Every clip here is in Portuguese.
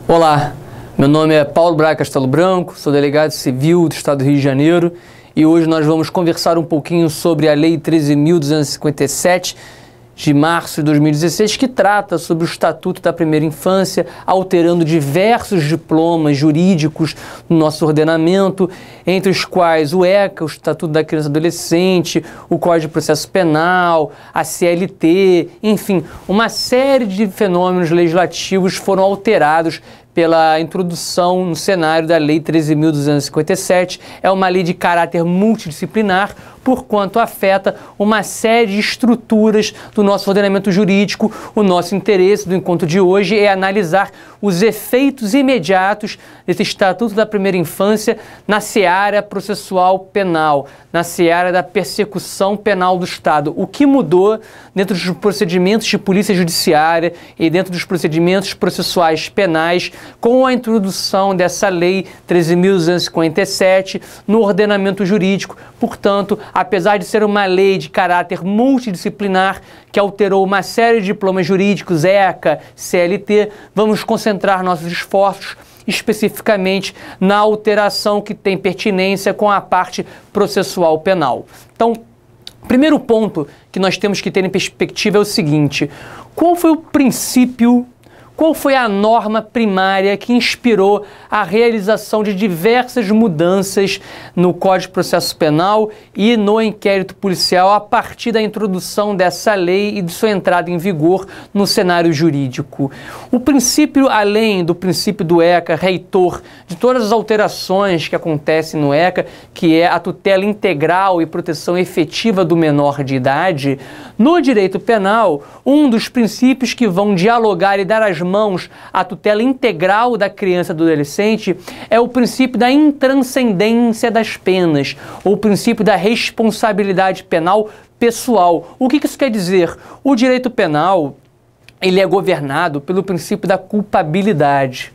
Olá, meu nome é Paulo Braga Castelo Branco, sou delegado civil do Estado do Rio de Janeiro e hoje nós vamos conversar um pouquinho sobre a Lei 13.257 de março de 2016, que trata sobre o Estatuto da Primeira Infância, alterando diversos diplomas jurídicos no nosso ordenamento, entre os quais o ECA, o Estatuto da Criança e Adolescente, o Código de Processo Penal, a CLT, enfim, uma série de fenômenos legislativos foram alterados pela introdução no cenário da Lei 13.257. É uma lei de caráter multidisciplinar, porquanto afeta uma série de estruturas do nosso ordenamento jurídico. O nosso interesse do encontro de hoje é analisar os efeitos imediatos desse Estatuto da Primeira Infância na seara processual penal, na seara da persecução penal do Estado. O que mudou dentro dos procedimentos de polícia judiciária e dentro dos procedimentos processuais penais com a introdução dessa Lei 13.257 no ordenamento jurídico. Portanto, apesar de ser uma lei de caráter multidisciplinar que alterou uma série de diplomas jurídicos, ECA, CLT, vamos concentrar nossos esforços especificamente na alteração que tem pertinência com a parte processual penal. Então, o primeiro ponto que nós temos que ter em perspectiva é o seguinte: qual foi o princípio, qual foi a norma primária que inspirou a realização de diversas mudanças no Código de Processo Penal e no inquérito policial a partir da introdução dessa lei e de sua entrada em vigor no cenário jurídico? O princípio, além do princípio do ECA, reitor de todas as alterações que acontecem no ECA, que é a tutela integral e proteção efetiva do menor de idade, no direito penal, um dos princípios que vão dialogar e dar as mãos à tutela integral da criança e do adolescente é o princípio da intranscendência das penas, ou o princípio da responsabilidade penal pessoal. O que isso quer dizer? O direito penal, ele é governado pelo princípio da culpabilidade.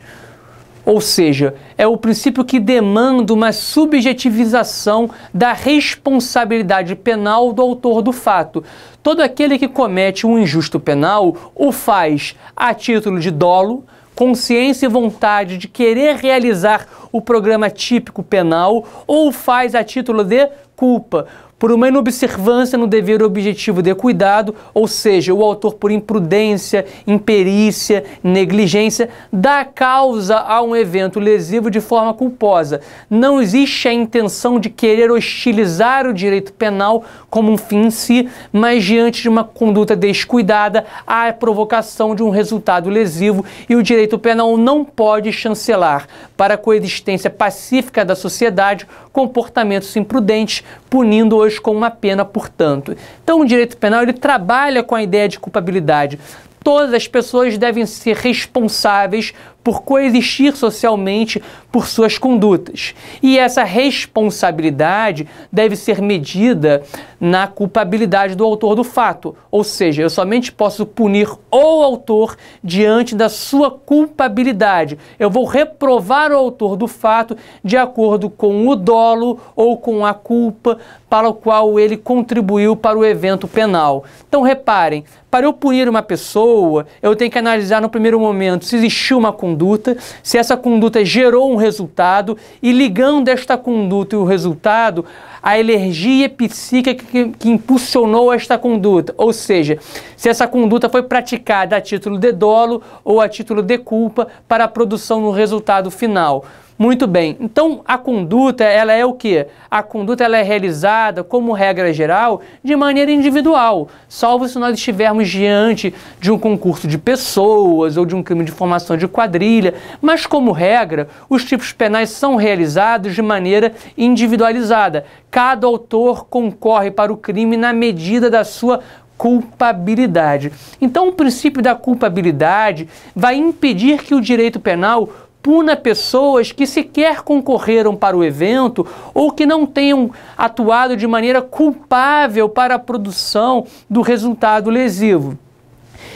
Ou seja, é o princípio que demanda uma subjetivização da responsabilidade penal do autor do fato. Todo aquele que comete um injusto penal o faz a título de dolo, consciência e vontade de querer realizar o programa típico penal, ou faz a título de culpa, por uma inobservância no dever objetivo de cuidado, ou seja, o autor por imprudência, imperícia, negligência, dá causa a um evento lesivo de forma culposa. Não existe a intenção de querer hostilizar o direito penal como um fim em si, mas diante de uma conduta descuidada, há a provocação de um resultado lesivo e o direito penal não pode chancelar para a coexistência pacífica da sociedade comportamentos imprudentes, punindo-os com uma pena, portanto. Então, o direito penal ele trabalha com a ideia de culpabilidade. Todas as pessoas devem ser responsáveis por coexistir socialmente por suas condutas. E essa responsabilidade deve ser medida na culpabilidade do autor do fato. Ou seja, eu somente posso punir o autor diante da sua culpabilidade. Eu vou reprovar o autor do fato de acordo com o dolo ou com a culpa para o qual ele contribuiu para o evento penal. Então, reparem, para eu punir uma pessoa, eu tenho que analisar no primeiro momento se existiu uma conduta, se essa conduta gerou um resultado e, ligando esta conduta e o resultado, a energia psíquica que impulsionou esta conduta, ou seja, se essa conduta foi praticada a título de dolo ou a título de culpa para a produção no resultado final. Muito bem, então a conduta, ela é o quê? A conduta ela é realizada, como regra geral, de maneira individual, salvo se nós estivermos diante de um concurso de pessoas ou de um crime de formação de quadrilha, mas como regra, os tipos penais são realizados de maneira individualizada. Cada autor concorre para o crime na medida da sua culpabilidade. Então o princípio da culpabilidade vai impedir que o direito penal puna pessoas que sequer concorreram para o evento ou que não tenham atuado de maneira culpável para a produção do resultado lesivo.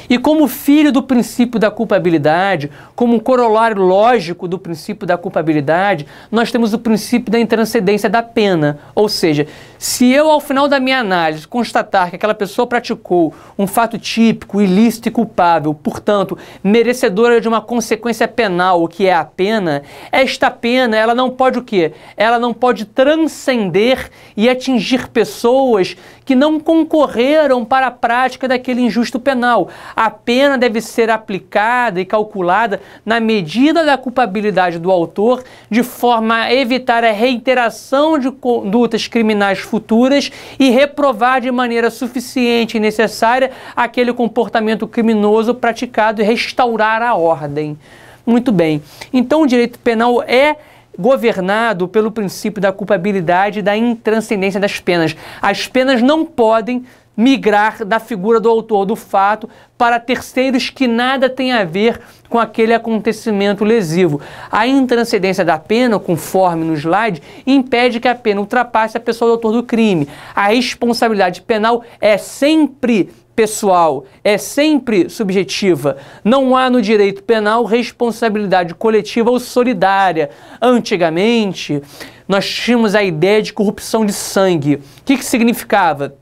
E como filho do princípio da culpabilidade, como um corolário lógico do princípio da culpabilidade, nós temos o princípio da intranscendência da pena. Ou seja, se eu, ao final da minha análise, constatar que aquela pessoa praticou um fato típico, ilícito e culpável, portanto, merecedora de uma consequência penal, que é a pena, esta pena, ela não pode o quê? Ela não pode transcender e atingir pessoas que não concorreram para a prática daquele injusto penal. A pena deve ser aplicada e calculada na medida da culpabilidade do autor, de forma a evitar a reiteração de condutas criminais futuras e reprovar de maneira suficiente e necessária aquele comportamento criminoso praticado e restaurar a ordem. Muito bem. Então, o direito penal é governado pelo princípio da culpabilidade e da intranscendência das penas. As penas não podem migrar da figura do autor do fato para terceiros que nada têm a ver com aquele acontecimento lesivo. A intranscendência da pena, conforme no slide, impede que a pena ultrapasse a pessoa do autor do crime. A responsabilidade penal é sempre pessoal, é sempre subjetiva. Não há no direito penal responsabilidade coletiva ou solidária. Antigamente, nós tínhamos a ideia de corrupção de sangue. O que significava?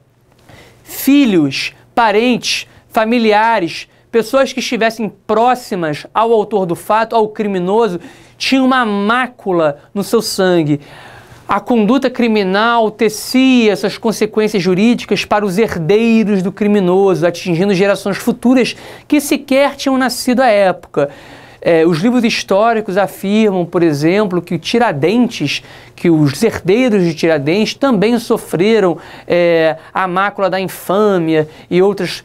Filhos, parentes, familiares, pessoas que estivessem próximas ao autor do fato, ao criminoso, tinham uma mácula no seu sangue. A conduta criminal tecia suas consequências jurídicas para os herdeiros do criminoso, atingindo gerações futuras que sequer tinham nascido à época. Os livros históricos afirmam, por exemplo, que Tiradentes, que os herdeiros de Tiradentes também sofreram a mácula da infâmia e outras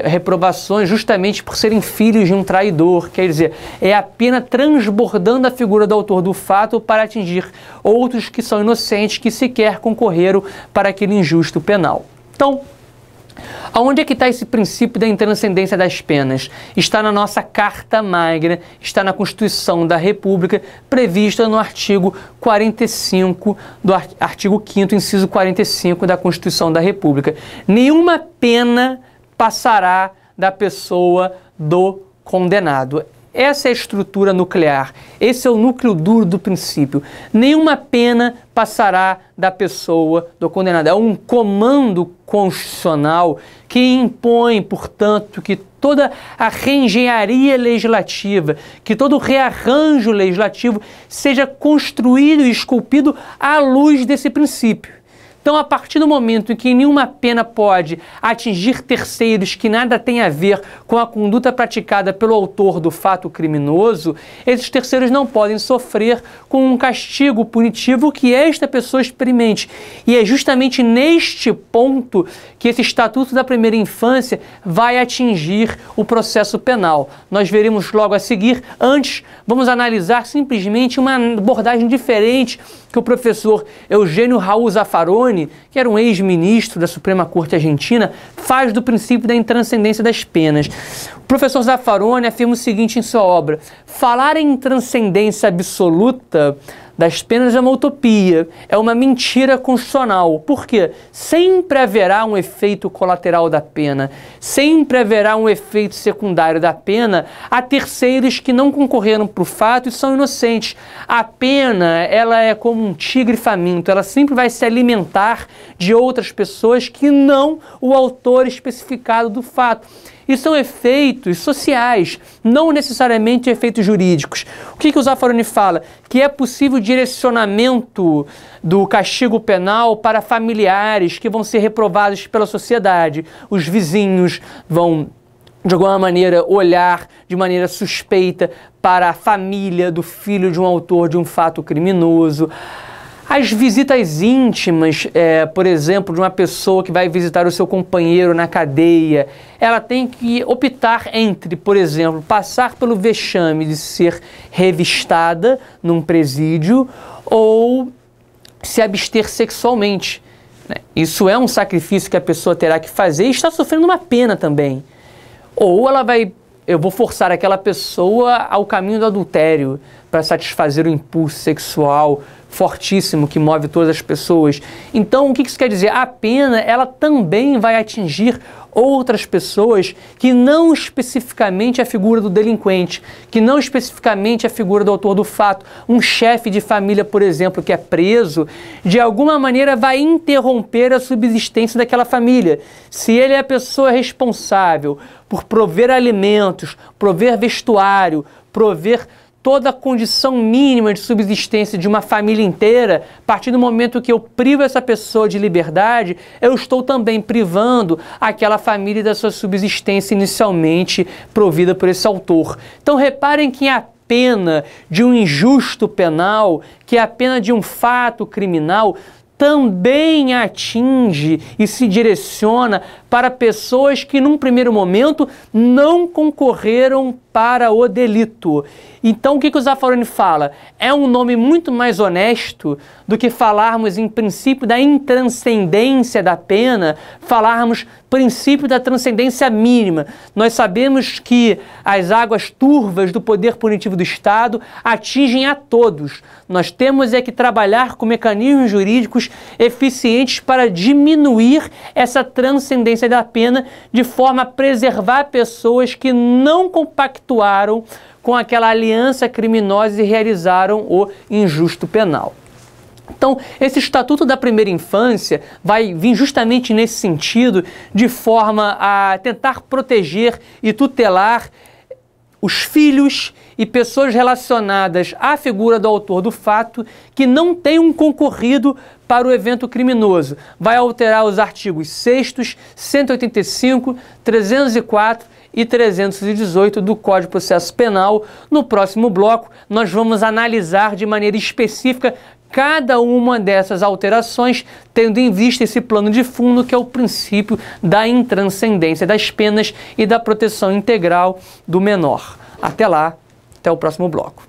reprovações justamente por serem filhos de um traidor. Quer dizer, é a pena transbordando a figura do autor do fato para atingir outros que são inocentes, que sequer concorreram para aquele injusto penal. Então, aonde é que está esse princípio da intranscendência das penas? Está na nossa Carta Magna, está na Constituição da República, prevista no artigo 45, do artigo 5º, inciso 45 da Constituição da República. Nenhuma pena passará da pessoa do condenado. Essa é a estrutura nuclear, esse é o núcleo duro do princípio. Nenhuma pena passará da pessoa do condenado. É um comando constitucional que impõe, portanto, que toda a reengenharia legislativa, que todo o rearranjo legislativo seja construído e esculpido à luz desse princípio. Então, a partir do momento em que nenhuma pena pode atingir terceiros que nada tem a ver com a conduta praticada pelo autor do fato criminoso, esses terceiros não podem sofrer com um castigo punitivo que esta pessoa experimente. E é justamente neste ponto que esse Estatuto da Primeira Infância vai atingir o processo penal. Nós veremos logo a seguir. Antes, vamos analisar simplesmente uma abordagem diferente que o professor Eugênio Raul Zaffaroni, que era um ex-ministro da Suprema Corte Argentina, faz do princípio da intranscendência das penas. O professor Zaffaroni afirma o seguinte em sua obra: falar em transcendência absoluta das penas é uma utopia, é uma mentira constitucional. Por quê? Sempre haverá um efeito colateral da pena, sempre haverá um efeito secundário da pena a terceiros que não concorreram para o fato e são inocentes. A pena, ela é como um tigre faminto, ela sempre vai se alimentar de outras pessoas que não o autor especificado do fato. E são efeitos sociais, não necessariamente efeitos jurídicos. O que o Zaffaroni fala? Que é possível direcionamento do castigo penal para familiares que vão ser reprovados pela sociedade. Os vizinhos vão, de alguma maneira, olhar de maneira suspeita para a família do filho de um autor de um fato criminoso. As visitas íntimas, por exemplo, de uma pessoa que vai visitar o seu companheiro na cadeia, ela tem que optar entre, por exemplo, passar pelo vexame de ser revistada num presídio ou se abster sexualmente. Isso é um sacrifício que a pessoa terá que fazer e está sofrendo uma pena também. Ou eu vou forçar aquela pessoa ao caminho do adultério para satisfazer o impulso sexual fortíssimo que move todas as pessoas. Então, o que isso quer dizer? A pena, ela também vai atingir outras pessoas que não especificamente a figura do delinquente, que não especificamente a figura do autor do fato. Um chefe de família, por exemplo, que é preso, de alguma maneira vai interromper a subsistência daquela família. Se ele é a pessoa responsável por prover alimentos, prover vestuário, prover toda a condição mínima de subsistência de uma família inteira, a partir do momento que eu privo essa pessoa de liberdade, eu estou também privando aquela família da sua subsistência inicialmente provida por esse autor. Então reparem que a pena de um injusto penal, que é a pena de um fato criminal, também atinge e se direciona para pessoas que, num primeiro momento, não concorreram para o delito. Então, o que o Zaffaroni fala? É um nome muito mais honesto do que falarmos em princípio da intranscendência da pena, falarmos princípio da transcendência mínima. Nós sabemos que as águas turvas do poder punitivo do Estado atingem a todos. Nós temos é que trabalhar com mecanismos jurídicos eficientes para diminuir essa transcendência da pena, de forma a preservar pessoas que não compactuaram com aquela aliança criminosa e realizaram o injusto penal. Então, esse Estatuto da Primeira Infância vai vir justamente nesse sentido, de forma a tentar proteger e tutelar os filhos e pessoas relacionadas à figura do autor do fato que não tenham concorrido para o evento criminoso. Vai alterar os artigos 6º, 185, 304 e 318 do Código de Processo Penal. No próximo bloco, nós vamos analisar de maneira específica cada uma dessas alterações, tendo em vista esse plano de fundo, que é o princípio da intranscendência das penas e da proteção integral do menor. Até lá, até o próximo bloco.